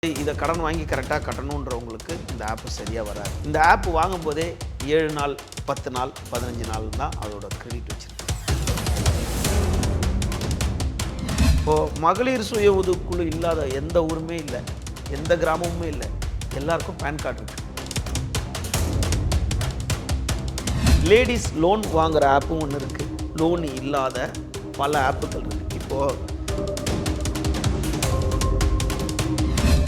இதை கடன் வாங்கி கரெக்டாக கட்டணுன்றவங்களுக்கு இந்த ஆப் சரியாக வராது. இந்த ஆப் வாங்கும்போதே 7 நாள் 10 நாள் 15 நாள் தான் அதோட கிரெடிட் வச்சிருக்கு. இப்போது மகளிர் சுய உதவிக்குழு இல்லாத எந்த ஊருமே இல்லை, எந்த கிராமமுமே இல்லை, எல்லாருக்கும் பேன் கார்டு இருக்குது. லேடிஸ் லோன் வாங்குகிற ஆப்பும் ஒன்று இருக்குது, லோன் இல்லாத பல ஆப்புகள் இருக்குது. இப்போது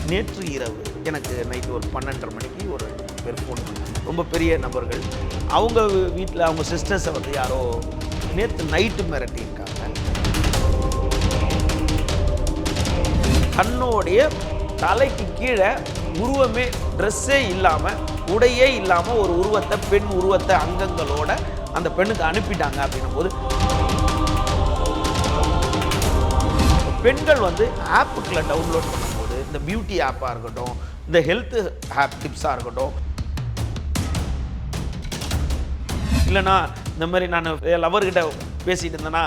நேற்று இரவு எனக்கு நைட்டு ஒரு 12:30 மணிக்கு ஒரு பேர் ஃபோன் பண்ணாங்க. ரொம்ப பெரிய நபர்கள். அவங்க வீட்டில் அவங்க சிஸ்டர்ஸை வந்து யாரோ நேற்று நைட்டு மிரட்டியிருக்காங்க. தன்னுடைய தலைக்கு கீழே உருவமே ட்ரெஸ்ஸே இல்லாமல், உடையே இல்லாமல் ஒரு உருவத்தை, பெண் உருவத்தை அங்கங்களோட அந்த பெண்ணுக்கு அனுப்பிட்டாங்க. அப்படின்னும் போது பெண்கள் வந்து ஆப்புக்களை டவுன்லோட் பண்ணும்போது, இந்த பியூட்டி ஆப்பாக இருக்கட்டும், இந்த ஹெல்த் ஆப் டிப்ஸாக இருக்கட்டும், இல்லைனா இந்த மாதிரி நான் லவர்கிட்ட பேசிகிட்டு இருந்தேன்னா,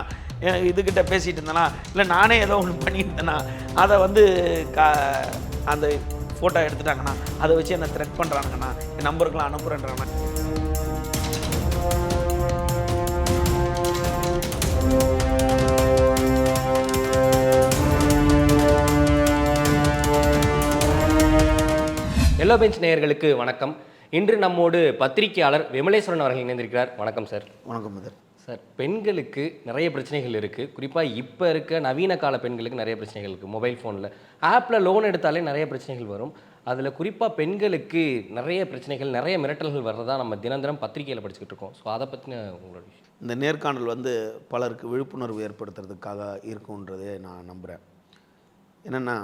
இதுக்கிட்ட பேசிகிட்டு இருந்தேன்னா, இல்லை நானே ஏதோ ஒன்று பண்ணியிருந்தேன்னா, அதை வந்து அந்த ஃபோட்டோ எடுத்துட்டாங்கண்ணா, அதை வச்சு என்னை த்ரெட் பண்ணுறாங்கண்ணா, என் நம்பருக்கெலாம் அனுப்புகிறேன்றாங்கண்ணா. எல்லோ பெஞ்ச் நேயர்களுக்கு வணக்கம். இன்று நம்மோடு பத்திரிகையாளர் விமலேஸ்வரன் அவர்கள் இணைந்திருக்கிறார். வணக்கம் சார். வணக்கம் முதல். சார், பெண்களுக்கு நிறைய பிரச்சனைகள் இருக்குது. குறிப்பாக இப்போ இருக்க நவீன கால பெண்களுக்கு நிறைய பிரச்சனைகள் இருக்குது. மொபைல் ஃபோனில் ஆப்பில் லோன் எடுத்தாலே நிறைய பிரச்சனைகள் வரும். அதில் குறிப்பாக பெண்களுக்கு நிறைய பிரச்சனைகள், நிறைய மிரட்டல்கள் வர்றதா நம்ம தினம் தினம் பத்திரிகையில் படிச்சுக்கிட்டு இருக்கோம். ஸோ அதை பற்றின உங்களோட விஷயம். இந்த நேர்காணல் வந்து பலருக்கு விழிப்புணர்வு ஏற்படுத்துறதுக்காக இருக்குன்றதே நான் நம்புகிறேன். என்னென்னா,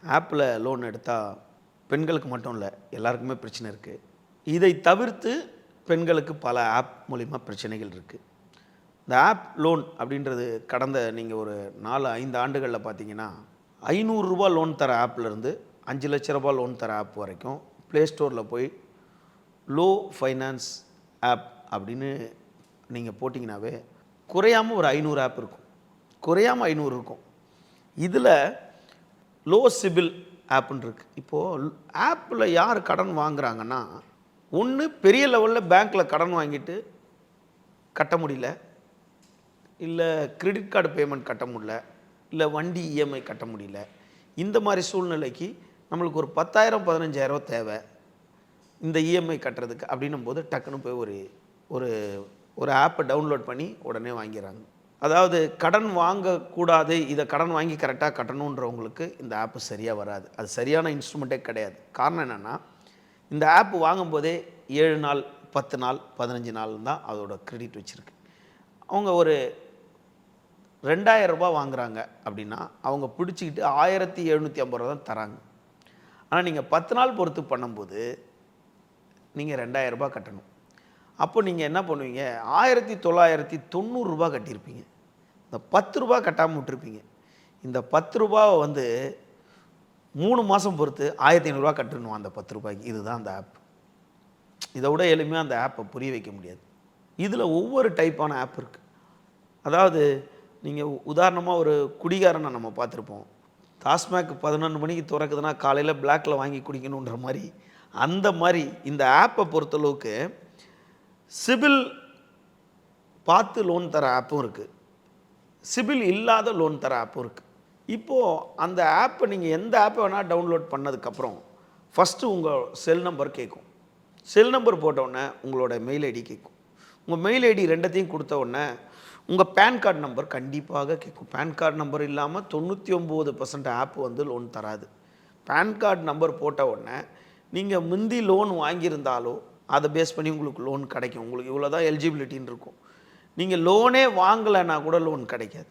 ஆப்பில் லோன் எடுத்தால் பெண்களுக்கு மட்டும் இல்லை, எல்லாருக்குமே பிரச்சனை இருக்குது. இதை தவிர்த்து பெண்களுக்கு பல ஆப் மூலிமா பிரச்சனைகள் இருக்குது. இந்த ஆப் லோன் அப்படின்றது கடந்த நீங்கள் ஒரு 4-5 ஆண்டுகளில் பார்த்தீங்கன்னா, 500 ரூபா லோன் தர ஆப்லேருந்து 5 லட்ச ரூபா லோன் தர ஆப் வரைக்கும் ப்ளே ஸ்டோரில் போய் லோ ஃபைனான்ஸ் ஆப் அப்படின்னு நீங்கள் போட்டிங்கனாவே குறையாமல் ஒரு 500 ஆப் இருக்கும், குறையாமல் 500 இருக்கும். இதில் லோ சிபில் ஆப்புன்னு இருக்குது. இப்போது ஆப்பில் யார் கடன் வாங்குறாங்கன்னா, ஒன்று பெரிய லெவலில் பேங்க்கில் கடன் வாங்கிட்டு கட்ட முடியல, இல்லை கிரெடிட் கார்டு பேமெண்ட் கட்ட முடியல, இல்லை வண்டி இஎம்ஐ கட்ட முடியல. இந்த மாதிரி சூழ்நிலைக்கு நம்மளுக்கு ஒரு 10,000-15,000 தேவை இந்த இஎம்ஐ கட்டுறதுக்கு. அப்படின்னும் போது டக்குன்னு போய் ஒரு ஒரு ஆப்பை டவுன்லோட் பண்ணி உடனே வாங்கிடுறாங்க. அதாவது கடன் வாங்கக்கூடாது, இதை கடன் வாங்கி கரெக்டாக கட்டணுன்றவங்களுக்கு இந்த ஆப்பு சரியாக வராது. அது சரியான இன்ஸ்ட்ருமெண்ட்டே கிடையாது. காரணம் என்னென்னா, இந்த ஆப் வாங்கும்போதே 7 நாள் 10 நாள் 15 நாள் தான் அதோட கிரெடிட் வச்சுருக்கு. அவங்க ஒரு 2,000 ரூபா வாங்குகிறாங்க அப்படின்னா அவங்க பிடிச்சிக்கிட்டு 1,750 ரூபா தான் தராங்க. ஆனால் நீங்கள் 10 நாள் பொறுத்து பண்ணும்போது நீங்கள் 2,000 ரூபா கட்டணும். அப்போ நீங்கள் என்ன பண்ணுவீங்க, 1,990 ரூபா கட்டியிருப்பீங்க. இந்த 10 ரூபா கட்டாமல் விட்டுருப்பீங்க. இந்த 10 ரூபாவை வந்து 3 மாதம் பொறுத்து 1,500 ரூபா கட்டணும் அந்த 10 ரூபாய்க்கு. இதுதான் அந்த ஆப். இதை விட எளிமையாக அந்த ஆப்பை புரிய வைக்க முடியாது. இதில் ஒவ்வொரு டைப்பான ஆப் இருக்குது. அதாவது நீங்கள் உதாரணமாக ஒரு குடிகாரனை நம்ம பார்த்துருப்போம். டாஸ்மாக் 11 மணிக்கு திறக்குதுன்னா காலையில் பிளாக்கில் வாங்கி குடிக்கணுன்ற மாதிரி, அந்த மாதிரி இந்த ஆப்பை பொறுத்தளவுக்கு சிபில் பார்த்து லோன் தர ஆப்பும் இருக்குது, சிபில் இல்லாத லோன் தர ஆப்பும் இருக்குது. இப்போது அந்த ஆப்பை நீங்கள் எந்த ஆப்பை வேணால் டவுன்லோட் பண்ணதுக்கப்புறம் ஃபஸ்ட்டு உங்கள் செல் நம்பர் கேட்கும். செல் நம்பர் போட்டவுடனே உங்களோட மெயில் ஐடி கேட்கும். உங்கள் மெயில் ஐடி ரெண்டத்தையும் கொடுத்த உடனே உங்கள் பேன் கார்டு நம்பர் கண்டிப்பாக கேட்கும். பேன் கார்டு நம்பர் இல்லாமல் 99% ஆப் வந்து லோன் தராது. பேன் கார்டு நம்பர் போட்ட உடனே நீங்கள் முந்தி லோன் வாங்கியிருந்தாலோ அதை பேஸ் பண்ணி உங்களுக்கு லோன் கிடைக்கும். உங்களுக்கு இவ்வளோ தான் எலிஜிபிலிட்டின்னு இருக்கும். நீங்கள் லோனே வாங்கலைன்னா கூட லோன் கிடைக்காது.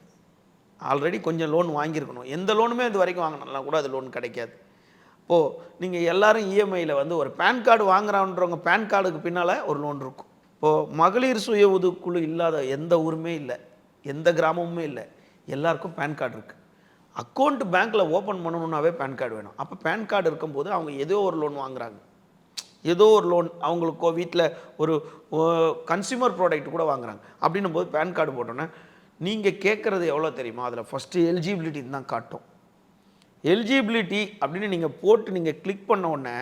ஆல்ரெடி கொஞ்சம் லோன் வாங்கியிருக்கணும். எந்த லோனுமே இது வரைக்கும் வாங்கினா கூட அது லோன் கிடைக்காது. இப்போது நீங்கள் எல்லோரும் இஎம்ஐயில் வந்து ஒரு பேன் கார்டு வாங்குறான்றவங்க பேன் கார்டுக்கு பின்னால் ஒரு லோன் இருக்கும். இப்போது மகளிர் சுய உதவிக்குழு இல்லாத எந்த ஊருமே இல்லை, எந்த கிராமமுமே இல்லை, எல்லாருக்கும் பேன் கார்டு இருக்குது. அக்கௌண்ட் பேங்க்கில் ஓப்பன் பண்ணணுன்னாவே பேன் கார்டு வேணும். அப்போ பேன் கார்டு இருக்கும்போது அவங்க ஏதோ ஒரு லோன் வாங்குறாங்க, ஏதோ ஒரு லோன் அவங்களுக்கோ வீட்டில் ஒரு கன்சியூமர் ப்ராடக்ட் கூட வாங்குறாங்க. அப்படின்னும் போது பேன் கார்டு போட்டோன்னே நீங்கள் கேட்குறது எவ்வளோ தெரியுமா, அதில் ஃபஸ்ட்டு எலிஜிபிலிட்டி தான் காட்டும். எலிஜிபிலிட்டி அப்படின்னு நீங்கள் போட்டு நீங்கள் கிளிக் பண்ண உடனே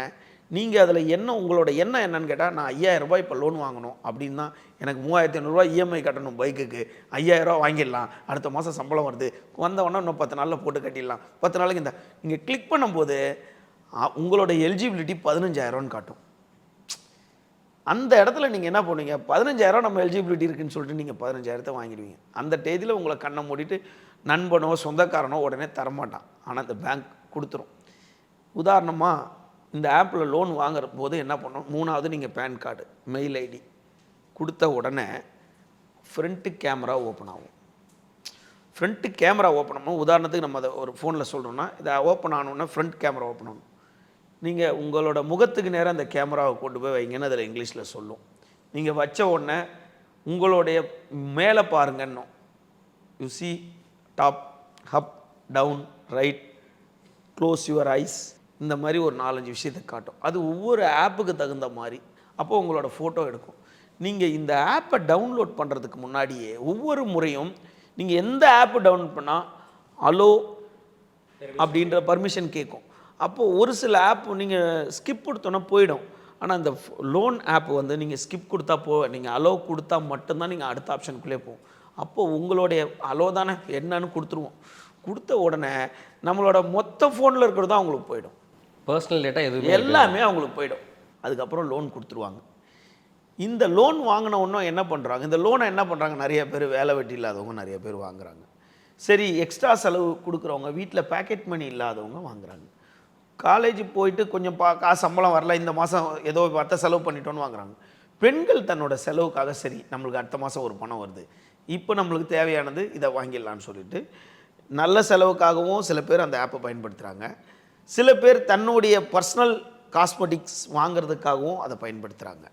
நீங்கள் அதில் என்ன உங்களோட எண்ணம் என்னன்னு கேட்டால், நான் 5000 ரூபாய் இப்போ லோன் வாங்கணும் அப்படின்னா, எனக்கு 3500 இஎம்ஐ கட்டணும் பைக்குக்கு, 5000 ரூபா வாங்கிடலாம், அடுத்த மாதம் சம்பளம் வருது, வந்தவொடனே இன்னும் 10 நாளில் போட்டு கட்டிடலாம், 10 நாளைக்கு இந்த நீங்கள் கிளிக் பண்ணும்போது உங்களோட எலிஜிபிலிட்டி 15000 காட்டும். அந்த இடத்துல நீங்கள் என்ன பண்ணுவீங்க, 15000 நம்ம எலிஜிபிலிட்டி இருக்குன்னு சொல்லிட்டு நீங்கள் 15000 வாங்கிடுவீங்க. அந்த தேதியில் உங்களை கண்ணை மூடிட்டு நண்பனோ சொந்தக்காரனோ உடனே தரமாட்டான், ஆனால் இந்த பேங்க் கொடுத்துரும். உதாரணமாக இந்த ஆப்பில் லோன் வாங்குற போது என்ன பண்ணணும், 3வது நீங்கள் பேன் கார்டு மெயில் ஐடி கொடுத்த உடனே ஃப்ரண்ட்டு கேமரா ஓப்பன் ஆகும். ஃப்ரண்ட்டு கேமரா ஓப்பன் ஆகணும். உதாரணத்துக்கு நம்ம அதை ஒரு ஃபோனில் சொல்கிறோன்னா, இதை ஓப்பன் ஆனோன்னா ஃப்ரண்ட் கேமரா ஓப்பன் ஆகணும். நீங்கள் உங்களோட முகத்துக்கு நேரம் அந்த கேமராவை கொண்டு போய் வைங்கன்னு அதில் இங்கிலீஷில் சொல்லும். நீங்கள் வச்ச உடனே உங்களுடைய மேலே பாருங்கன்னும், you see top, up, down, right, close your eyes, இந்த மாதிரி ஒரு 4-5 விஷயத்தை காட்டும். அது ஒவ்வொரு ஆப்புக்கு தகுந்த மாதிரி அப்போ உங்களோட ஃபோட்டோ எடுக்கும். நீங்கள் இந்த ஆப்பை டவுன்லோட் பண்ணுறதுக்கு முன்னாடியே ஒவ்வொரு முறையும் நீங்கள் எந்த ஆப்பு டவுன்லோட் பண்ணால் அலோ அப்படின்ற பர்மிஷன் கேட்கும். அப்போது ஒரு சில ஆப் நீங்கள் ஸ்கிப் கொடுத்தோன்னா போயிடும். ஆனால் இந்த லோன் ஆப் வந்து நீங்கள் ஸ்கிப் கொடுத்தா நீங்கள் அலோ கொடுத்தா மட்டும்தான் நீங்கள் அடுத்த ஆப்ஷனுக்குள்ளே போகும். அப்போது உங்களுடைய அலோ தானே என்னன்னு கொடுத்துருவோம். கொடுத்த உடனே நம்மளோட மொத்த ஃபோனில் இருக்கிறது தான் அவங்களுக்கு போயிடும். பர்சனல் டேட்டா எதுவுமே எல்லாமே அவங்களுக்கு போயிடும். அதுக்கப்புறம் லோன் கொடுத்துருவாங்க. இந்த லோன் வாங்கின ஒன்றும் என்ன பண்ணுறாங்க, இந்த லோனை என்ன பண்ணுறாங்க, நிறைய பேர் வேலை வெட்டி இல்லாதவங்க நிறைய பேர் வாங்குறாங்க. சரி, எக்ஸ்ட்ரா செலவு கொடுக்குறவங்க, வீட்டில் பேக்கெட் மணி இல்லாதவங்க வாங்குறாங்க. காலேஜ் போயிட்டு கொஞ்சம் காசு சம்பளம் வரல, இந்த மாதம் ஏதோ மற்ற செலவு பண்ணிட்டோன்னு வாங்குறாங்க. பெண்கள் தன்னோட செலவுக்காக, சரி நம்மளுக்கு அடுத்த மாதம் ஒரு பணம் வருது, இப்போ நம்மளுக்கு தேவையானது இதை வாங்கிடலான்னு சொல்லிட்டு நல்ல செலவுக்காகவும் சில பேர் அந்த ஆப்பை பயன்படுத்துகிறாங்க. சில பேர் தன்னுடைய பர்சனல் காஸ்மெட்டிக்ஸ் வாங்குறதுக்காகவும் அதை பயன்படுத்துகிறாங்க.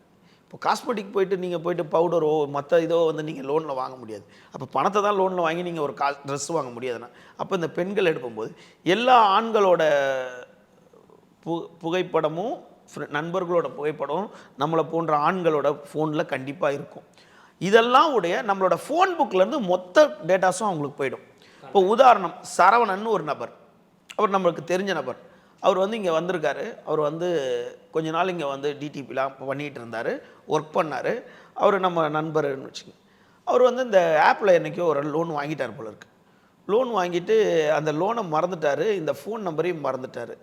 இப்போ காஸ்மெட்டிக் போயிட்டு நீங்கள் போயிட்டு பவுடரோ மற்ற இதோ வந்து நீங்கள் லோனில் வாங்க முடியாது. அப்போ பணத்தை தான் லோனில் வாங்கி நீங்கள் ஒரு ட்ரெஸ் வாங்க முடியாதுன்னா, அப்போ இந்த பெண்கள் எடுக்கும்போது எல்லா ஆண்களோட புகைப்படமும் நண்பர்களோட புகைப்படமும் நம்மளை போன்ற ஆண்களோட ஃபோனில் கண்டிப்பாக இருக்கும். இதெல்லாம் உடைய நம்மளோட ஃபோன் புக்கிலேருந்து மொத்த டேட்டாஸும் அவங்களுக்கு போயிடும். இப்போ உதாரணம், சரவணன் ஒரு நபர், அவர் நம்மளுக்கு தெரிஞ்ச நபர். அவர் வந்து இங்கே வந்திருக்காரு. அவர் வந்து கொஞ்ச நாள் இங்கே வந்து டிடிபிலாம் பண்ணிகிட்டு இருந்தார், ஒர்க் பண்ணார். அவர் நம்ம நண்பர்னு வச்சுங்க. அவர் வந்து இந்த ஆப்பில் என்றைக்கோ ஒரு லோன் வாங்கிட்டார் போல இருக்கு. லோன் வாங்கிட்டு அந்த லோனை மறந்துட்டார், இந்த ஃபோன் நம்பரையும் மறந்துட்டார்.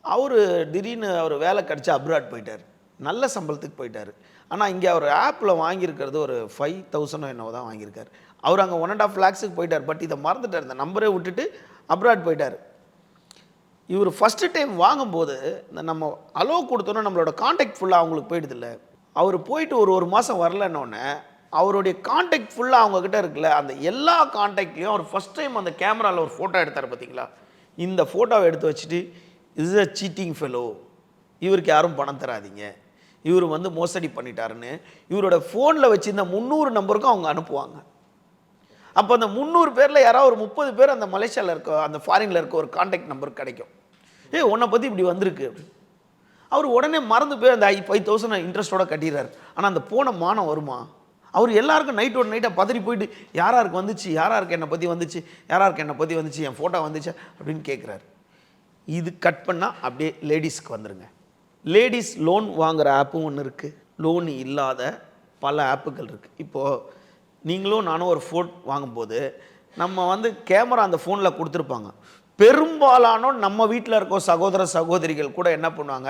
அவர் திடீர்னு அவர் வேலை கிடச்சி அப்ராட் போயிட்டார், நல்ல சம்பளத்துக்கு போயிட்டார். ஆனால் இங்கே அவர் ஆப்பில் வாங்கியிருக்கிறது ஒரு 5000 என்னவோ தான் வாங்கியிருக்கார். அவர் அங்கே 1.5 lakhs போயிட்டார். பட் இதை மறந்துட்டார், இந்த நம்பரே விட்டுட்டு அப்ராட் போயிட்டார். இவர் ஃபஸ்ட்டு டைம் வாங்கும்போது இந்த நம்ம அலோ கொடுத்தோன்னா நம்மளோட காண்டாக்ட் ஃபுல்லாக அவங்களுக்கு போயிடுதில்ல. அவர் போயிட்டு ஒரு மாதம் வரலன்னொன்னே அவருடைய காண்டாக்ட் ஃபுல்லாக அவங்கக்கிட்ட இருக்குல்ல, அந்த எல்லா காண்டாக்ட்லேயும் அவர் ஃபஸ்ட் டைம் அந்த கேமராவில் ஒரு ஃபோட்டோ எடுத்தார் பார்த்தீங்களா, இந்த ஃபோட்டோவை எடுத்து வச்சுட்டு, இஸ் அ சீட்டிங் ஃபெலோ, இவருக்கு யாரும் பணம் தராதிங்க, இவர் வந்து மோசடி பண்ணிட்டாருன்னு இவரோட ஃபோனில் வச்சு இந்த 300 நம்பருக்கும் அவங்க அனுப்புவாங்க. அப்போ அந்த 300 பேரில் யாராவது ஒரு 30 பேர் அந்த மலேசியாவில் இருக்க, அந்த ஃபாரினில் இருக்க ஒரு காண்டாக்ட் நம்பர் கிடைக்கும். உன்னை பற்றி இப்படி வந்திருக்கு அப்படின்னு அவர் உடனே மறந்து போய் அந்த 5000 இன்ட்ரெஸ்ட்டோட கட்டிடுறாரு. ஆனால் அந்த போன மானம் வருமா? அவர் எல்லாருக்கும் நைட்டோட நைட்டாக பதறி போயிட்டு யாராருக்கு வந்துச்சு, யாராருக்கு என்னை பற்றி வந்துச்சு, யாராருக்கு என்னை பற்றி வந்துச்சு, என் ஃபோட்டோ வந்துச்சு அப்படின்னு கேட்குறாரு. இது கட் பண்ணால் அப்படியே லேடிஸ்க்கு வந்துடுங்க. லேடிஸ் லோன் வாங்குகிற ஆப்பும் ஒன்று இருக்குது, லோன் இல்லாத பல ஆப்புகள் இருக்குது. இப்போது நீங்களும் நானும் ஒரு ஃபோன் வாங்கும்போது நம்ம வந்து கேமரா அந்த ஃபோனில் கொடுத்துருப்பாங்க. பெரும்பாலானோர் நம்ம வீட்டில் இருக்க சகோதர சகோதரிகள் கூட என்ன பண்ணுவாங்க,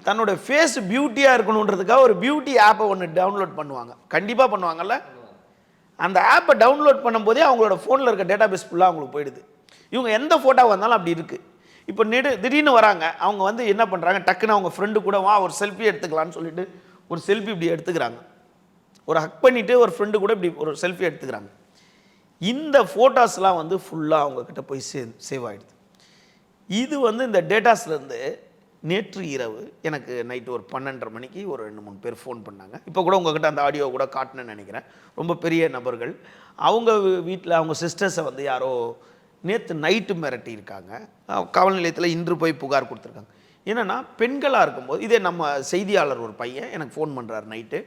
தன்னோட ஃபேஸ் பியூட்டியாக இருக்கணுன்றதுக்காக ஒரு பியூட்டி ஆப்பை ஒன்று டவுன்லோட் பண்ணுவாங்க. கண்டிப்பாக பண்ணுவாங்கல்ல. அந்த ஆப்பை டவுன்லோட் பண்ணும்போதே அவங்களோட ஃபோனில் இருக்க டேட்டா பேஸ் ஃபுல்லாக அவங்களுக்கு போயிடுது. இவங்க எந்த ஃபோட்டோ வந்தாலும் அப்படி இருக்குது. இப்போ திடீர்னு வராங்க, அவங்க வந்து என்ன பண்ணுறாங்க, டக்குன்னு அவங்க ஃப்ரெண்டு கூட வா ஒரு செல்ஃபி எடுத்துக்கலான்னு சொல்லிட்டு ஒரு செல்ஃபி இப்படி எடுத்துக்கிறாங்க. ஒரு ஹக் பண்ணிவிட்டு ஒரு ஃப்ரெண்டு கூட இப்படி ஒரு செல்ஃபி எடுத்துக்கிறாங்க. இந்த ஃபோட்டோஸ்லாம் வந்து ஃபுல்லாக அவங்கக்கிட்ட போய் சேவ் ஆகிடுது. இது வந்து இந்த டேட்டாஸ்லேருந்து நேற்று இரவு எனக்கு நைட்டு ஒரு 12:30 மணிக்கு ஒரு 2-3 பேர் ஃபோன் பண்ணாங்க. இப்போ கூட உங்ககிட்ட அந்த ஆடியோ கூட காட்டணும்னு நினைக்கிறேன். ரொம்ப பெரிய நபர்கள். அவங்க வீட்டில் அவங்க சிஸ்டர்ஸை வந்து யாரோ நேற்று நைட்டு மிரட்டியிருக்காங்க. காவல் நிலையத்தில் இன்று போய் புகார் கொடுத்துருக்காங்க. என்னென்னா பெண்களாக இருக்கும்போது, இதே நம்ம செய்தியாளர் ஒரு பையன் எனக்கு ஃபோன் பண்ணுறாரு நைட்டு.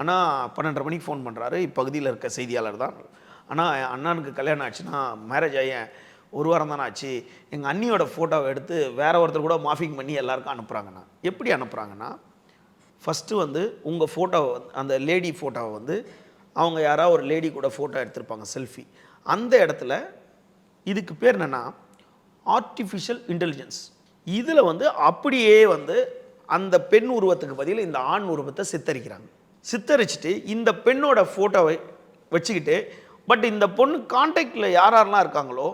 ஆனால் 12:30 மணிக்கு ஃபோன் பண்ணுறாரு. இப்பகுதியில் இருக்க செய்தியாளர் தான். ஆனால் அண்ணனுக்கு கல்யாணம் ஆச்சுன்னா மேரேஜ் ஆகி ஒரு வாரம் தானே ஆச்சு, எங்கள் அண்ணியோட ஃபோட்டோவை எடுத்து வேற ஒருத்தர் கூட மாஃபிங் பண்ணி எல்லாருக்கும் அனுப்புகிறாங்கண்ணா. எப்படி அனுப்புகிறாங்கன்னா, ஃபஸ்ட்டு வந்து உங்கள் ஃபோட்டோவை அந்த லேடி ஃபோட்டோவை வந்து அவங்க யாராவது ஒரு லேடி கூட ஃபோட்டோ எடுத்திருப்பாங்க செல்ஃபி. அந்த இடத்துல இதுக்கு பேர் என்னென்னா ஆர்டிஃபிஷியல் இன்டெலிஜென்ஸ். இதில் வந்து அப்படியே வந்து அந்த பெண் உருவத்துக்கு பதில் இந்த ஆண் உருவத்தை சித்தரிக்கிறாங்க. சித்தரிச்சுட்டு இந்த பெண்ணோட ஃபோட்டோவை வச்சுக்கிட்டு, பட் இந்த பொண்ணு கான்டாக்டில் யாரெல்லாம் இருக்காங்களோ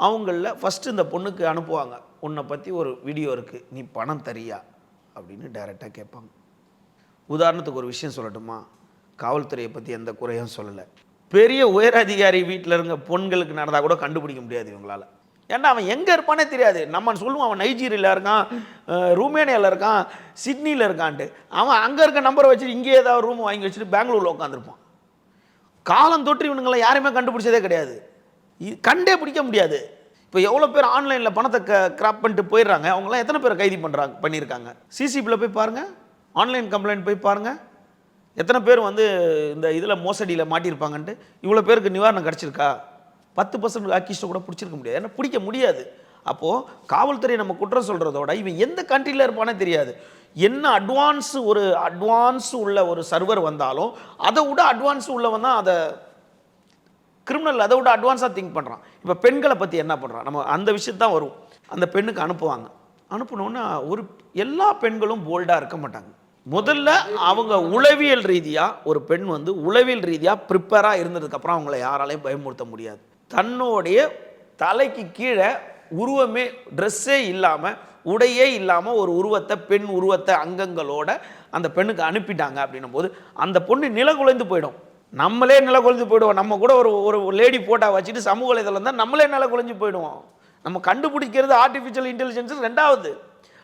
அவங்களில் ஃபஸ்ட்டு இந்த பொண்ணுக்கு அனுப்புவாங்க, உன்னை பற்றி ஒரு வீடியோ இருக்குது, நீ பணம் தரியா அப்படின்னு டைரெக்டாக கேட்பாங்க. உதாரணத்துக்கு ஒரு விஷயம் சொல்லட்டுமா, காவல்துறையை பற்றி எந்த குறையும் சொல்லலை, பெரிய உயர் அதிகாரி வீட்டில் இருக்க பொண்களுக்கு நடந்தால் கூட கண்டுபிடிக்க முடியாது இவங்களால். ஏன்னா அவன் எங்கே இருப்பானே தெரியாது. நம்ம சொல்லுவோம் அவன் நைஜீரியாவில் இருக்கான், ருமேனியாவில் இருக்கான், சிட்னியில் இருக்கான்ட்டு. அவன் அங்கே இருக்க நம்பரை வச்சுட்டு இங்கே ஏதாவது ரூம் வாங்கி வச்சுட்டு பெங்களூரில் உட்காந்துருப்பான். காலம் தொற்று இவனுங்களை யாருமே கண்டுபிடிச்சதே கிடையாது, கண்டே பிடிக்க முடியாது. இப்போ எவ்வளோ பேர் ஆன்லைனில் பணத்தை கிராப் பண்ணிட்டு போயிடுறாங்க, அவங்களாம் எத்தனை பேர் கைது பண்ணியிருக்காங்க. சிசிபியில் போய் பாருங்கள், ஆன்லைன் கம்ப்ளைண்ட் போய் பாருங்கள், எத்தனை பேர் வந்து இந்த இதில் மோசடியில் மாட்டியிருப்பாங்கன்ட்டு. இவ்வளோ பேருக்கு நிவாரணம் கிடச்சிருக்கா? 10% அக்கிஸ்ட்டை கூட பிடிச்சிருக்க முடியாது, ஏன்னா பிடிக்க முடியாது. அப்போது காவல்துறை நம்ம குற்றம் சொல்கிறதோட இவன் எந்த கண்ட்ரியில் இருப்பானே தெரியாது. என்ன அட்வான்ஸ் உள்ள ஒரு சர்வர் வந்தாலும் அதை விட அட்வான்ஸ் உள்ளவன் தான் அதை கிரிமினல் அதை விட அட்வான்ஸாக திங்க் பண்ணுறான். இப்போ பெண்களை பற்றி என்ன பண்ணுறான், நம்ம அந்த விஷயத்தான் வரும். அந்த பெண்ணுக்கு அனுப்புவாங்க. அனுப்பினோன்னா எல்லா பெண்களும் போல்டாக இருக்க மாட்டாங்க. முதல்ல அவங்க உளவியல் ரீதியாக ஒரு பெண் வந்து உளவியல் ரீதியாக ப்ரிப்பேராக இருந்ததுக்கப்புறம் அவங்கள யாராலையும் பயமுறுத்த முடியாது. தன்னுடைய தலைக்கு கீழே உருவமே ட்ரெஸ்ஸே இல்லாமல் உடையே இல்லாமல் ஒரு உருவத்தை பெண் உருவத்தை அங்கங்களோட அந்த பெண்ணுக்கு அனுப்பிட்டாங்க அப்படின்னும் போது அந்த பொண்ணு நிலகுலைந்து போயிடும். நம்மளே நிலகுலைந்து போயிடுவோம். நம்ம கூட ஒரு லேடி ஃபோட்டோ வச்சுட்டு சமூக வலைதளம் தான் நம்மளே நிலகுலைஞ்சு போயிடுவோம். நம்ம கண்டுபிடிக்கிறது ஆர்டிஃபிஷியல் இன்டெலிஜென்ஸ் ரெண்டாவது.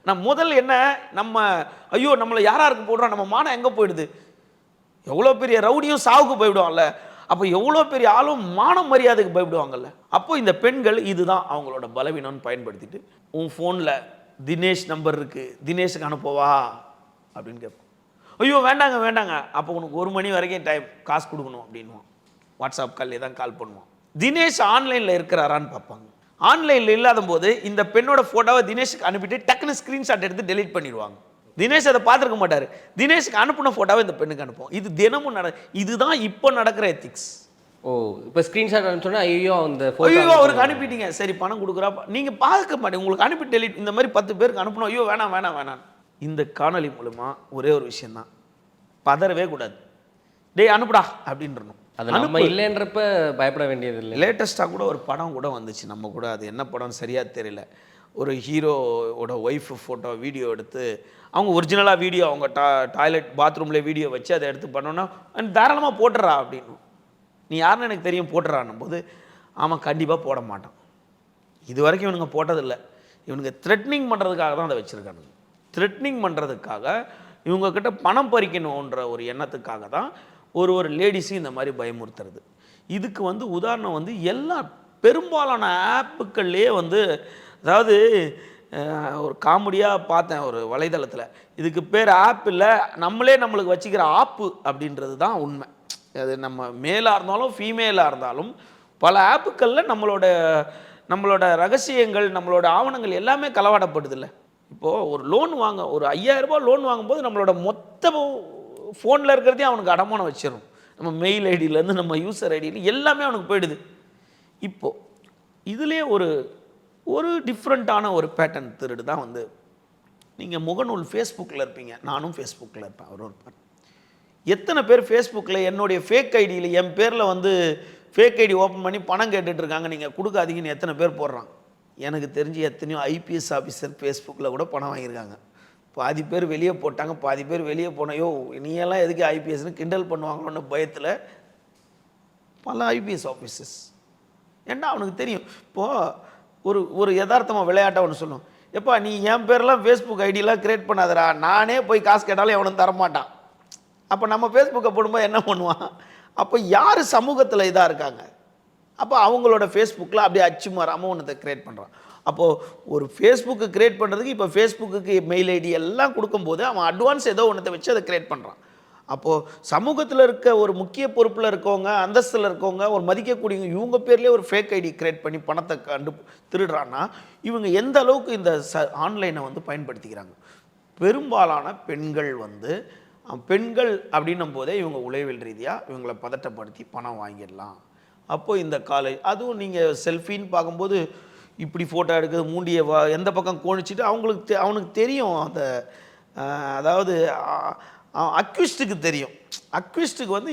நம்ம முதல் என்ன, நம்ம ஐயோ நம்மளை யாராருக்கு போடுறோம், நம்ம மானம் எங்கே போயிடுது. எவ்வளோ பெரிய ரவுடியும் சாவுக்கு போய்விடுவாங்கல்ல, அப்போ எவ்வளோ பெரிய ஆளும் மான மரியாதைக்கு பயப்படுவாங்கல்ல. அப்போ இந்த பெண்கள் இதுதான் அவங்களோட பலவீனம்னு பயன்படுத்திட்டு, உன் ஃபோனில் தினேஷ் நம்பர் இருக்குது, தினேஷுக்கு அனுப்பவா அப்படின்னு கேட்போம். ஐயோ வேண்டாங்க, அப்போ உனக்கு 1 மணி வரைக்கும் டைம், காசு கொடுக்கணும் அப்படின்வான். வாட்ஸ்அப் கால்லே தான் கால் பண்ணுவான். தினேஷ் ஆன்லைனில் இருக்கிறாரான்னு பார்ப்பாங்க. ஆன்லைனில் இல்லாத போது இந்த பெண்ணோட ஃபோட்டோவை தினேஷுக்கு அனுப்பிட்டு டக்குன்னு ஸ்க்ரீன்ஷாட் எடுத்து டெலீட் பண்ணிடுவாங்க. தினேஷ் அதை பார்த்துருக்க மாட்டார். தினேஷுக்கு அனுப்பின ஃபோட்டோவை இந்த பெண்ணுக்கு அனுப்புவோம். இது தினமும் இதுதான் இப்போ நடக்கிற எத்திக்ஸ். ஓ, இப்போ ஸ்க்ரீன்ஷாட் அனுப்பிச்சோன்னா ஐயோ அந்த ஐயோ அவருக்கு அனுப்பிட்டீங்க, சரி பணம் கொடுக்குறா, நீங்கள் பார்க்க மாட்டீங்க, உங்களுக்கு அனுப்பி டெலிட். இந்த மாதிரி 10 பேருக்கு அனுப்பணும், ஐயோ வேணாம். இந்த காணொலி மூலமாக ஒரே ஒரு விஷயந்தான், பதறவே கூடாது. டேய் அனுப்புடா அப்படின்றணும். அது நம்ம இல்லைன்றப்ப பயப்பட வேண்டியது இல்லை. லேட்டஸ்ட்டாக கூட ஒரு படம் கூட வந்துச்சு, நம்ம கூட அது என்ன படம்னு சரியாக தெரியல. ஒரு ஹீரோவோட ஒய்ஃப் ஃபோட்டோ வீடியோ எடுத்து அவங்க ஒரிஜினலாக வீடியோ அவங்க டாய்லெட் பாத்ரூமில் வீடியோ வச்சு அதை எடுத்து பண்ணோன்னா தாராளமாக போட்டுறா அப்படின்னு. நீ யாருன்னு எனக்கு தெரியும் போட்டுறான்னும் போது அவன் கண்டிப்பாக போட மாட்டான். இது வரைக்கும் இவனுங்க போட்டதில்லை. இவனுங்க த்ரெட்னிங் பண்ணுறதுக்காக தான் அதை வச்சுருக்கானுங்க. த்ரெட்னிங் பண்ணுறதுக்காக இவங்கக்கிட்ட பணம் பறிக்கணுன்ற ஒரு எண்ணத்துக்காக தான் ஒரு லேடிஸையும் இந்த மாதிரி பயமுறுத்துறது. இதுக்கு வந்து உதாரணம் வந்து எல்லா பெரும்பாலான ஆப்புக்கள்லேயே வந்து, அதாவது ஒரு காமெடியாக பார்த்தேன் ஒரு வலைதளத்தில், இதுக்கு பேர் ஆப் இல்லை, நம்மளுக்கு வச்சுக்கிற ஆப்பு அப்படின்றது தான் உண்மை. அது நம்ம மேலாக இருந்தாலும் ஃபீமேலாக இருந்தாலும் பல ஆப்புக்களில் நம்மளோட ரகசியங்கள் நம்மளோட ஆவணங்கள் எல்லாமே களவாடப்படுது இல்லை. இப்போது ஒரு லோன் ஒரு 5000 ரூபாய் லோன் வாங்கும்போது நம்மளோட மொத்த ஃபோனில் இருக்கிறதையும் அவனுக்கு அடமானம் வச்சிடும். நம்ம மெயில் ஐடியிலேருந்து நம்ம யூசர் ஐடியில் எல்லாமே அவனுக்கு போயிடுது. இப்போது இதுலேயே ஒரு டிஃப்ரெண்ட்டான ஒரு பேட்டர்ன் திருடு தான் வந்து, நீங்கள் முகநூல் ஃபேஸ்புக்கில் இருப்பீங்க, நானும் ஃபேஸ்புக்கில் இருப்பேன், அவர் இருப்பார். எத்தனை பேர் ஃபேஸ்புக்கில் என்னுடைய ஃபேக் ஐடியில் என் பேரில் வந்து ஃபேக் ஐடி ஓப்பன் பண்ணி பணம் கேட்டுட்ருக்காங்க, நீங்கள் கொடுக்காதீங்கன்னு எத்தனை பேர் போடுறாங்க. எனக்கு தெரிஞ்சு எத்தனையோ ஐபிஎஸ் ஆஃபீஸர் ஃபேஸ்புக்கில் கூட பணம் வாங்கியிருக்காங்க. பாதி பேர் வெளியே போட்டாங்க, பாதி பேர் வெளியே போனையோ நீ எல்லாம் எதுக்கு ஐபிஎஸ்னு கிண்டல் பண்ணுவாங்களோன்னு பயத்தில் பல ஐபிஎஸ் ஆஃபீஸர்ஸ். ஏன்னா அவனுக்கு தெரியும். இப்போது ஒரு யதார்த்தமாக விளையாட்டாக ஒன்று சொல்லும், எப்பா நீ என் பேரெல்லாம் ஃபேஸ்புக் ஐடியெலாம் க்ரியேட் பண்ணாதடா, நானே போய் காசு கேட்டாலும் எவனும் தரமாட்டான். அப்போ நம்ம ஃபேஸ்புக்கை போடும்போது என்ன பண்ணுவான், அப்போ யார் சமூகத்தில் இதாக இருக்காங்க, அப்போ அவங்களோட ஃபேஸ்புக்கில் அப்படியே அச்சு மாறாமல் ஒன்றத்தை க்ரியேட் பண்ணுறான். அப்போது ஒரு ஃபேஸ்புக்கு க்ரியேட் பண்ணுறதுக்கு இப்போ ஃபேஸ்புக்கு மெயில் ஐடி எல்லாம் கொடுக்கும்போது அவன் அட்வான்ஸ் ஏதோ ஒன்றத்தை வச்சு அதை க்ரியேட் பண்ணுறான். அப்போது சமூகத்தில் இருக்க ஒரு முக்கிய பொறுப்பில் இருக்கவங்க, அந்தஸ்தில் இருக்கவங்க, ஒரு மதிக்கக்கூடியவங்க, இவங்க பேர்லேயே ஒரு ஃபேக் ஐடி கிரியேட் பண்ணி பணத்தை திருடுறான்னா இவங்க எந்த அளவுக்கு இந்த ஆன்லைனை வந்து பயன்படுத்திக்கிறாங்க. பெரும்பாலான பெண்கள் வந்து பெண்கள் அப்படின்னும் போதே இவங்க உளவியல் ரீதியாக இவங்களை பதட்டப்படுத்தி பணம் வாங்கிடலாம். அப்போது இந்த அதுவும் நீங்கள் செல்ஃபின்னு பார்க்கும்போது இப்படி ஃபோட்டோ எடுக்கிறது, மூண்டிய எந்த பக்கம் கோணிச்சிட்டு அவனுக்கு தெரியும். அந்த அதாவது அக்யூஸ்டுக்கு தெரியும். அக்யூஸ்டுக்கு வந்து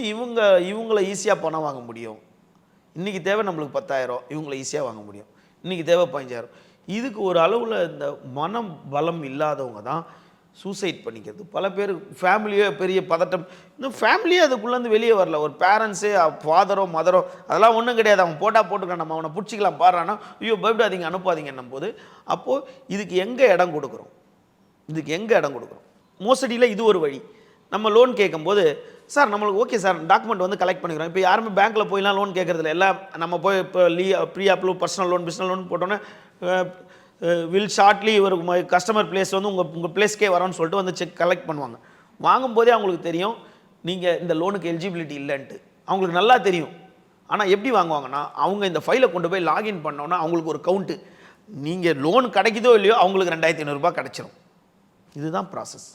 இவங்கள ஈஸியாக பணம் வாங்க முடியும். இன்றைக்கி தேவை நம்மளுக்கு 10,000, இவங்கள ஈஸியாக வாங்க முடியும். இன்றைக்கி தேவை 15,000. இதுக்கு ஒரு அளவில் இந்த மனம் பலம் இல்லாதவங்க தான் சூசைட் பண்ணிக்கிறது. பல பேர் ஃபேமிலியோ பெரிய பதட்டம், இன்னும் ஃபேமிலியே அதுக்குள்ளேருந்து வெளியே வரல. ஒரு பேரண்ட்ஸே, ஃபாதரோ மதரோ அதெல்லாம் ஒன்றும் கிடையாது, அவன் போட்டுக்கலாம், நம்ம அவனை பிடிச்சிக்கலாம் பாடுறான்னா, ஐயோ பயப்படாதீங்க அனுப்பாதீங்கன்னும் போது அப்போது இதுக்கு எங்கே இடம் கொடுக்குறோம்? மோசடியில் இது ஒரு வழி. நம்ம லோன் கேட்கும்போது, சார் நம்மளுக்கு ஓகே சார் டாக்குமெண்ட் வந்து கலெக்ட் பண்ணிக்கிறோம். இப்போ யாருமே பேங்க்கில் போய்லாம் லோன் கேட்குறதில்ல. எல்லாம் நம்ம போய் இப்போ pre approve personal loan, business loan போட்டோன்னே வில் ஷார்ட்லி ஒரு கஸ்டமர் பிளேஸ் வந்து உங்கள் பிளேஸ்க்கே வரோன்னு சொல்லிட்டு வந்து செக் கலெக்ட் பண்ணுவாங்க. வாங்கும்போதே அவங்களுக்கு தெரியும் நீங்கள் இந்த லோனுக்கு எலிஜிபிலிட்டி இல்லைன்ட்டு. அவங்களுக்கு நல்லா தெரியும். ஆனால் எப்படி வாங்குவாங்கன்னா, அவங்க இந்த ஃபைலை கொண்டு போய் லாகின் பண்ணோன்னா அவங்களுக்கு ஒரு கவுண்ட்டு. நீங்கள் லோன் கிடைக்குதோ இல்லையோ அவங்களுக்கு 2,500 கிடச்சிரும். இதுதான் ப்ராசஸ்.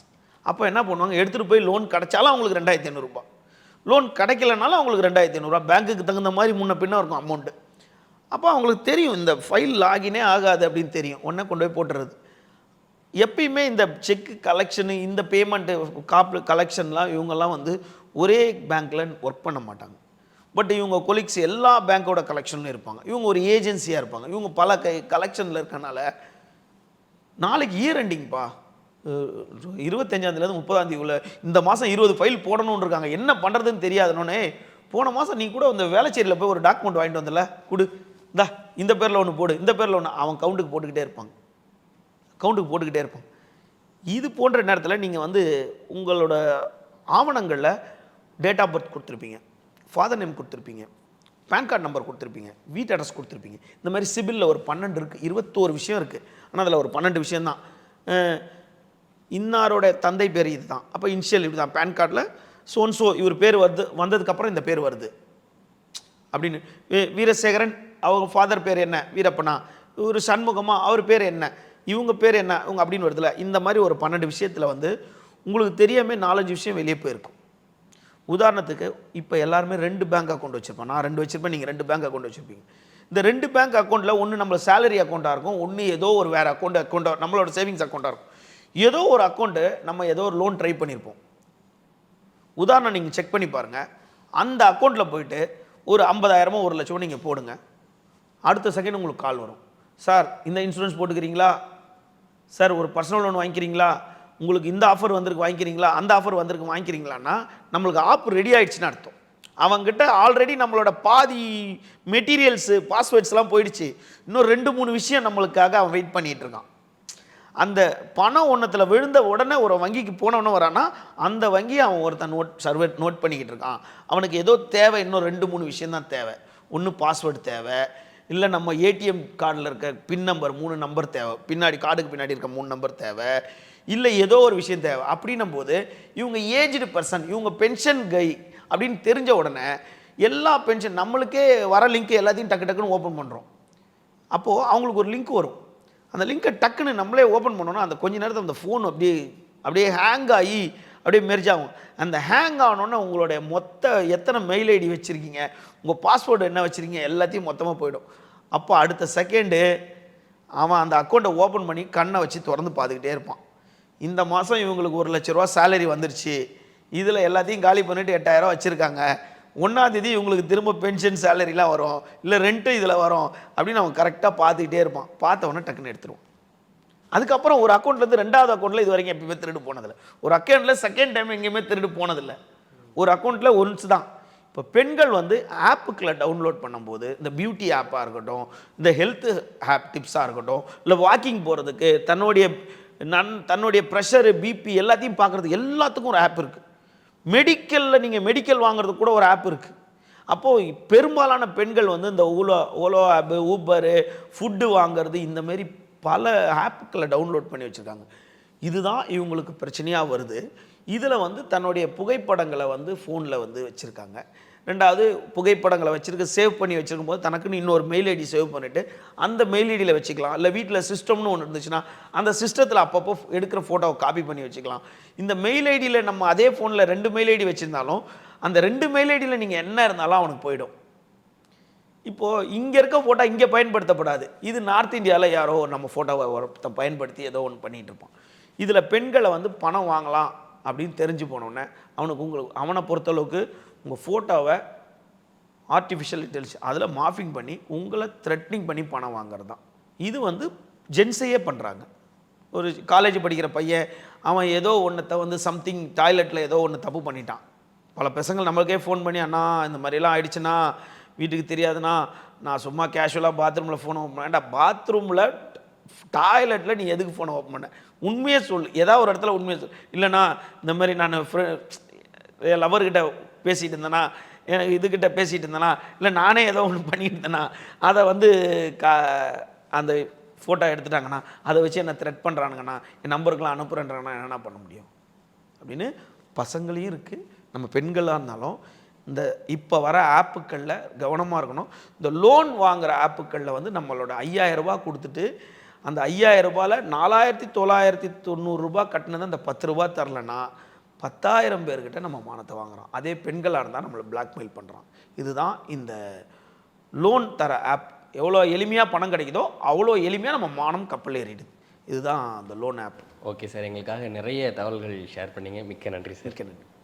அப்போ என்ன பண்ணுவாங்க, எடுத்துகிட்டு போய் லோன் கிடைச்சாலும் அவங்களுக்கு 2,500, லோன் கிடைக்கலனாலும் அவங்களுக்கு 2,500 பேங்க்குக்கு தகுந்த மாதிரி முன்ன பின்ன இருக்கும் அமௌண்ட்டு. அப்போ அவங்களுக்கு தெரியும் இந்த ஃபைல் லாகினே ஆகாது அப்படின்னு தெரியும். உடனே கொண்டு போய் போட்டுறது. எப்பயுமே இந்த செக்கு கலெக்ஷனு, இந்த பேமெண்ட்டு கலெக்ஷன்லாம் இவங்கெல்லாம் வந்து ஒரே பேங்க்கில் ஒர்க் பண்ண மாட்டாங்க. பட் இவங்க கொலீக்ஸ் எல்லா பேங்க்கோட கலெக்ஷன்லையும் இருப்பாங்க. இவங்க ஒரு ஏஜென்சியாக இருப்பாங்க. இவங்க பல கலெக்ஷனில் இருக்கனால நாளைக்கு இயர் எண்டிங்ப்பா, 25ஆந்தேதிலேருந்து 30ஆந்தேதிக்குள்ளே இந்த மாதம் 20 ஃபைல் போடணுன்னு இருக்காங்க, என்ன பண்ணுறதுன்னு தெரியாதுன்னொன்னே, போன மாதம் நீ கூட இந்த வேலைச்சேரியில் போய் ஒரு டாக்குமெண்ட் வாங்கிட்டு வந்தல கொடு, இந்த பேரில் ஒன்று போடு, இந்த பேரில் ஒன்று, அவன் கவுண்ட்டுக்கு போட்டுக்கிட்டே இருப்பாங்க. இது போன்ற நேரத்தில் நீங்கள் வந்து உங்களோட ஆவணங்களில் டேட் ஆஃப் பர்த் கொடுத்துருப்பீங்க, ஃபாதர் நேம் கொடுத்துருப்பீங்க, பேன் கார்டு நம்பர் கொடுத்துருப்பீங்க, வீட்டு அட்ரஸ் கொடுத்துருப்பீங்க. இந்த மாதிரி சிபிலில் ஒரு 12 இருக்குது, 21 விஷயம் இருக்குது. ஆனால் அதில் ஒரு 12 விஷயந்தான். இன்னாரோட தந்தை பேர் இது தான், அப்போ இனிஷியல் இப்படி தான், பேன் கார்டில் சோன்சோ இவர் பேர் வந்ததுக்கப்புறம் இந்த பேர் வருது அப்படின்னு. வீரசேகரன் அவங்க ஃபாதர் பேர் என்ன, வீரப்பனா, ஒரு சண்முகமா அவர் பேர் என்ன, இவங்க பேர் என்ன, இவங்க அப்படின்னு வருதுல. இந்த மாதிரி ஒரு 12 விஷயத்தில் வந்து உங்களுக்கு தெரியாமல் 4-5 விஷயம் வெளியே போயிருக்கும். உதாரணத்துக்கு இப்போ எல்லாருமே 2 பேங்க் அக்கௌண்ட் வச்சுருப்போம். நான் 2 வச்சுருப்பேன், நீங்கள் 2 பேங்க் அக்கௌண்ட் வச்சுருப்பீங்க. இந்த 2 பேங்க் அக்கௌண்ட்டில் ஒன்று நம்மளோட சேலரி அக்கௌண்ட்டாக இருக்கும், ஒன்று ஏதோ ஒரு வேறு அக்கௌண்ட்டாக நம்மளோட சேவிங்ஸ் அக்கௌண்ட்டாக இருக்கும். ஏதோ ஒரு அக்கௌண்ட்டு நம்ம ஏதோ ஒரு லோன் ட்ரை பண்ணியிருப்போம். உதாரணம் நீங்கள் செக் பண்ணி பாருங்கள். அந்த அக்கௌண்ட்டில் போயிட்டு ஒரு 50,000 1,00,000 நீங்கள் போடுங்க. அடுத்த செகண்ட் உங்களுக்கு கால் வரும், சார் இந்த இன்சூரன்ஸ் போட்டுக்கிறீங்களா, சார் ஒரு பர்சனல் லோன் வாங்கிக்கிறீங்களா, உங்களுக்கு இந்த ஆஃபர் வந்திருக்கு வாங்கிக்கிறீங்களா, அந்த ஆஃபர் வந்திருக்கு வாங்கிக்கிறீங்களான்னா நம்மளுக்கு ஆப் ரெடி ஆகிடுச்சின்னு அர்த்தம். அவங்ககிட்ட ஆல்ரெடி நம்மளோட பாதி மெட்டீரியல்ஸு பாஸ்வேர்ட்ஸ்லாம் போயிடுச்சு. இன்னும் 2-3 விஷயம் நம்மளுக்காக அவன் வெயிட் பண்ணிகிட்டு இருக்கான். அந்த பணம் ஒன்றத்தில் விழுந்த உடனே ஒரு வங்கிக்கு போனவொன்னே வரானா, அந்த வங்கியை அவன் ஒருத்தன் நோட் பண்ணிக்கிட்டு இருக்கான். அவனுக்கு ஏதோ தேவை, இன்னும் 2-3 விஷயந்தான் தேவை. ஒன்று பாஸ்வேர்டு தேவை, இல்லை நம்ம ஏடிஎம் கார்டில் இருக்க பின் நம்பர் 3 நம்பர் தேவை, பின்னாடி கார்டுக்கு பின்னாடி இருக்க 3 நம்பர் தேவை, இல்லை ஏதோ ஒரு விஷயம் தேவை. அப்படின்னும் போது இவங்க ஏஜ்டு பர்சன், இவங்க பென்ஷன் கை அப்படின்னு தெரிஞ்ச உடனே எல்லா பென்ஷன் நம்மளுக்கே வர லிங்க் எல்லாத்தையும் டக்குன்னு ஓப்பன் பண்ணுறோம். அப்போது அவங்களுக்கு ஒரு லிங்க் வரும். அந்த லிங்கை டக்குன்னு நம்மளே ஓப்பன் பண்ணோன்னா அந்த கொஞ்ச நேரத்தில் அந்த ஃபோன் அப்படியே ஹேங் ஆகி அப்படியே மெர்ஜ் ஆகும். அந்த ஹேங் ஆனோன்னா உங்களுடைய எத்தனை மெயில் ஐடி வச்சுருக்கீங்க, உங்கள் பாஸ்வேர்டு என்ன வச்சுருக்கீங்க எல்லாத்தையும் மொத்தமாக போயிடும். அப்போ அடுத்த செகண்டு அவன் அந்த அக்கௌண்ட்டை ஓப்பன் பண்ணி கண்ணை வச்சு திறந்து பார்த்துக்கிட்டே இருப்பான். இந்த மாதம் இவங்களுக்கு 1,00,000 சேலரி வந்துருச்சு, இதில் எல்லாத்தையும் காலி பண்ணிவிட்டு 8,000 வச்சுருக்காங்க, 1ஆந்தேதி இவங்களுக்கு திரும்ப பென்ஷன் சேலரிலாம் வரும், இல்லை ரெண்ட்டு இதில் வரும் அப்படின்னு அவன் கரெக்டாக பார்த்துக்கிட்டே இருப்பான். பார்த்தவொன்னே டக்குன்னு எடுத்துருவான். அதுக்கப்புறம் ஒரு அக்கௌண்ட்லேருந்து 2வது அக்கௌண்ட்டில் இது வரைக்கும் எப்பயுமே திருடு போனதில்லை. ஒரு அக்கௌண்ட்டில் செகண்ட் டைம் எங்கேயுமே திருடு போனதில்லை. ஒரு அக்கௌண்ட்டில் ஒன்ஸ் தான். இப்போ பெண்கள் வந்து ஆப்புக்களை டவுன்லோட் பண்ணும்போது, இந்த பியூட்டி ஆப்பாக இருக்கட்டும், இந்த ஹெல்த் ஆப் டிப்ஸாக இருக்கட்டும், இல்லை வாக்கிங் போகிறதுக்கு, தன்னுடைய ப்ரெஷரு பிபி எல்லாத்தையும் பார்க்குறதுக்கு எல்லாத்துக்கும் ஒரு ஆப் இருக்குது. மெடிக்கலில் நீங்கள் மெடிக்கல் வாங்குறதுக்கு கூட ஒரு ஆப் இருக்குது. அப்போது பெரும்பாலான பெண்கள் வந்து இந்த ஓலோ ஆப்பு, ஊபரு, ஃபுட்டு வாங்கிறது, இந்தமாரி பல ஆப்புக்களை டவுன்லோட் பண்ணி வச்சுருக்காங்க. இதுதான் இவங்களுக்கு பிரச்சனையாக வருது. இதில் வந்து தன்னுடைய புகைப்படங்களை வந்து ஃபோனில் வந்து வச்சுருக்காங்க. ரெண்டாவது புகைப்படங்களை சேவ் பண்ணி வச்சுருக்கும் போது தனக்குன்னு இன்னொரு மெயில் ஐடி சேவ் பண்ணிவிட்டு அந்த மெயில் ஐடியில் வச்சுக்கலாம். இல்லை வீட்டில் சிஸ்டம்னு ஒன்று இருந்துச்சுன்னா அந்த சிஸ்டத்தில் அப்பப்போ எடுக்கிற ஃபோட்டோவை காப்பி பண்ணி வச்சுக்கலாம். இந்த மெயில் ஐடியில் நம்ம அதே ஃபோனில் 2 மெயில் ஐடி வச்சுருந்தாலும் அந்த 2 மெயில் ஐடியில் நீங்கள் என்ன இருந்தாலும் அவனுக்கு போயிடும். இப்போது இங்கே இருக்க ஃபோட்டோ இங்கே பயன்படுத்தப்படாது. இது நார்த் இந்தியாவில் யாரோ நம்ம ஃபோட்டோவை ஒருத்தன் பயன்படுத்தி ஏதோ ஒன்று பண்ணிகிட்டு இருப்பான். இதில் பெண்களை வந்து பணம் வாங்கலாம் அப்படின்னு தெரிஞ்சு போனோடனே அவனை பொறுத்தளவுக்கு உங்கள் ஃபோட்டோவை ஆர்டிஃபிஷியல் இன்டெலிஜென்ஸ் அதில் மார்ஃபிங் பண்ணி உங்களை த்ரெட்னிங் பண்ணி பணம் வாங்குறது தான். இது வந்து ஜென்ஸையே பண்ணுறாங்க. ஒரு காலேஜ் படிக்கிற பையன் அவன் ஏதோ ஒன்றத்தை வந்து சம்திங் டாய்லெட்டில் ஏதோ ஒன்று தப்பு பண்ணிட்டான். பல பசங்கள் நம்மளுக்கே ஃபோன் பண்ணி, அண்ணா இந்த மாதிரிலாம் ஆயிடுச்சுன்னா வீட்டுக்கு தெரியாதுண்ணா, நான் சும்மா கேஷுவலாக பாத்ரூமில் ஃபோனை ஓப்பன் பண்ணேன்டா. பாத்ரூமில் டாய்லெட்டில் நீ எதுக்கு ஃபோனை ஓப்பன் பண்ண? உண்மையே சொல், ஏதாவது ஒரு இடத்துல உண்மையை சொல். இல்லைண்ணா இந்த மாதிரி நான் லவர்கிட்ட பேசிகிட்டு இருந்தேனா, எனக்கு இதுக்கிட்ட பேசிகிட்டு இருந்தேனா, இல்லை நானே ஏதோ ஒன்று பண்ணிட்டு இருந்தேனா, அதை வந்து அந்த ஃபோட்டோ எடுத்துட்டாங்கண்ணா, அதை வச்சு என்ன த்ரெட் பண்ணுறானுங்கண்ணா, என் நம்பருக்கெலாம் அனுப்புகிறேன்றாங்கண்ணா, என்னென்ன பண்ண முடியும் அப்படின்னு பசங்களையும் இருக்குது. நம்ம பெண்களாக இருந்தாலும் இந்த இப்போ வர ஆப்புக்களில் கவனமாக இருக்கணும். இந்த லோன் வாங்குகிற ஆப்புக்களில் வந்து நம்மளோட 5000 ரூபாய் கொடுத்துட்டு அந்த 5000 ரூபாயில் 4990 ரூபாய் கட்டினது அந்த 10 ரூபாய் தரலைன்னா 10,000 பேர்கிட்ட நம்ம மானத்தை வாங்குகிறோம். அதே பெண்களாக இருந்தால் நம்மளை பிளாக்மெயில் பண்ணுறான். இதுதான் இந்த லோன் தர ஆப். எவ்வளோ எளிமையாக பணம் கிடைக்குதோ அவ்வளோ எளிமையாக நம்ம மானம் கப்பல் ஏறிடுது. இதுதான் அந்த லோன் ஆப். ஓகே சார், எங்களுக்காக நிறைய தகவல்கள் ஷேர் பண்ணீங்க. மிக்க நன்றி சார். மிக்க நன்றி.